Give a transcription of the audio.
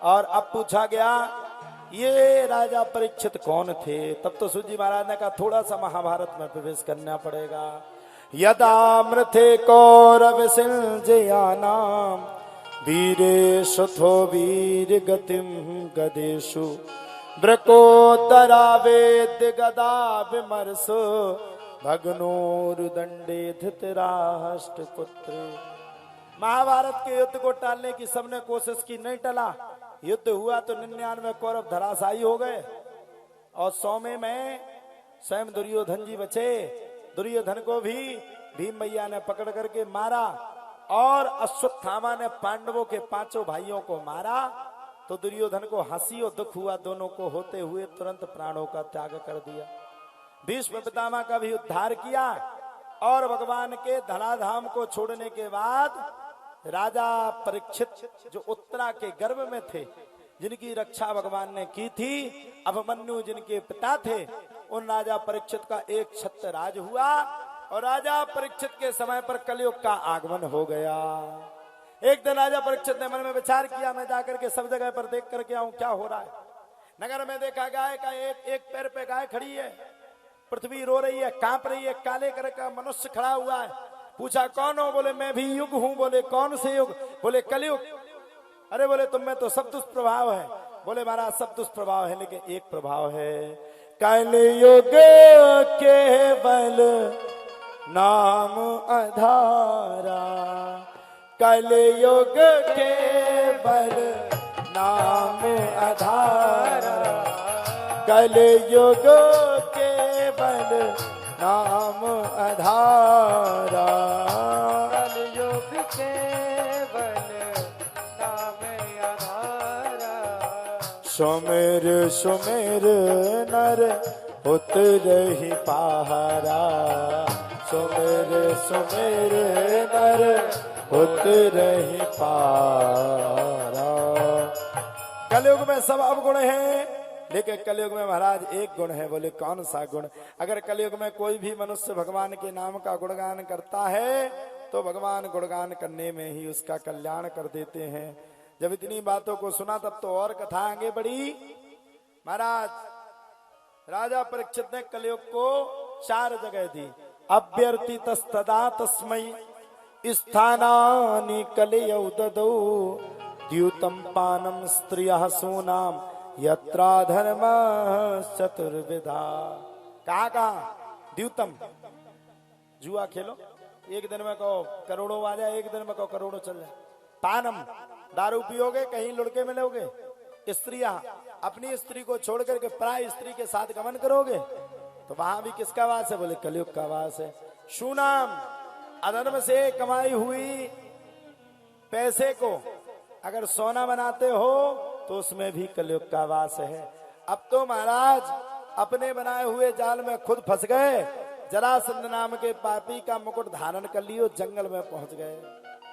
और अब पूछा गया ये राजा परीक्षित कौन थे। तब तो सूत जी महाराज ने कहा थोड़ा सा महाभारत में प्रवेश करना पड़ेगा। यदा मृथे कौरव सिंजयानाम वीरेशु थो वीर गतिम गदेशु ब्रकोदरा वेद गदा विमर्श भगनोरुदंडे धृतराष्ट्र पुत्र। महाभारत के युद्ध को टालने की सबने कोशिश की, नहीं टला। युद्ध हुआ तो 99 कौरव धराशायी हो गए और 100 में स्वयं दुर्योधन जी बचे। दुर्योधन को भी भीम भैया ने पकड़ करके मारा और अश्वत्थामा ने पांडवों के 5 भाइयों को मारा। तो दुर्योधन को हंसी और दुख हुआ, दोनों को होते हुए तुरंत प्राणों का त्याग कर दिया। भीष्म पितामह का भी उद्धार किया और भगवान के धराधाम को छोड़ने के बाद राजा परीक्षित जो उत्तरा के गर्भ में थे, जिनकी रक्षा भगवान ने की थी, अभिमन्यु जिनके पिता थे, उन राजा परीक्षित का एक छत्र राज हुआ और राजा परीक्षित के समय पर कलयुग का आगमन हो गया। एक दिन राजा परीक्षित ने मन में विचार किया, मैं जाकर के सब जगह पर देख करके आऊं क्या हो रहा है। नगर में देखा गाय का एक पैर पे गाय खड़ी है, पृथ्वी रो रही है, कांप रही है, काले कलर का मनुष्य खड़ा हुआ है। पूछा कौन हो? बोले मैं भी युग हूं। बोले कौन से युग? बोले कलयुग। अरे बोले तुम में तो सब दुष्प्रभाव है। बोले महाराज सब दुष्प्रभाव है, लेकिन एक प्रभाव है, कलयुग केवल नाम आधारा, कलयुग केवल नाम आधारा, कलयुग केवल नाम आधारा, कलयुग केवल नाम आधारा। सुमिर सुमिर नर उतरहि पहारा, सुमिर सुमिर नर उतरहि पहारा। कलयुग में सब अवगुण है, लेकिन कलयुग में महाराज एक गुण है। बोले कौन सा गुण? अगर कलयुग में कोई भी मनुष्य भगवान के नाम का गुणगान करता है तो भगवान गुणगान करने में ही उसका कल्याण कर देते हैं। जब इतनी बातों को सुना तब तो और कथा आगे बढ़ी। महाराज राजा परीक्षित ने कलयुग को 4 जगह दी। अभ्यर्थितस्तदा तस्मै स्थानानि कलयौ ददौ द्यूतं पानं स्त्रियः सूनां यत्रा धर्म चतुर्विधा। कहा द्यूतम, जुआ खेलो, एक दिन में कहो करोड़ों आ जाए, एक दिन में कहो करोड़ों चल जाए। पानम, दारू पियोगे, कहीं लुड़के मिलोगे। स्त्रियां, अपनी स्त्री को छोड़ करके पराई स्त्री के साथ गमन करोगे तो वहां भी किसका वास है? बोले कलयुग का वास है। शूनाम, अधर्म से कमाई हुई पैसे को अगर सोना बनाते हो तो उसमें भी कलयुग का वास है। अब तो महाराज अपने बनाए हुए जाल में खुद फंस गए। जरासंध नाम के पापी का मुकुट धारण कर लियो, जंगल में पहुंच गए।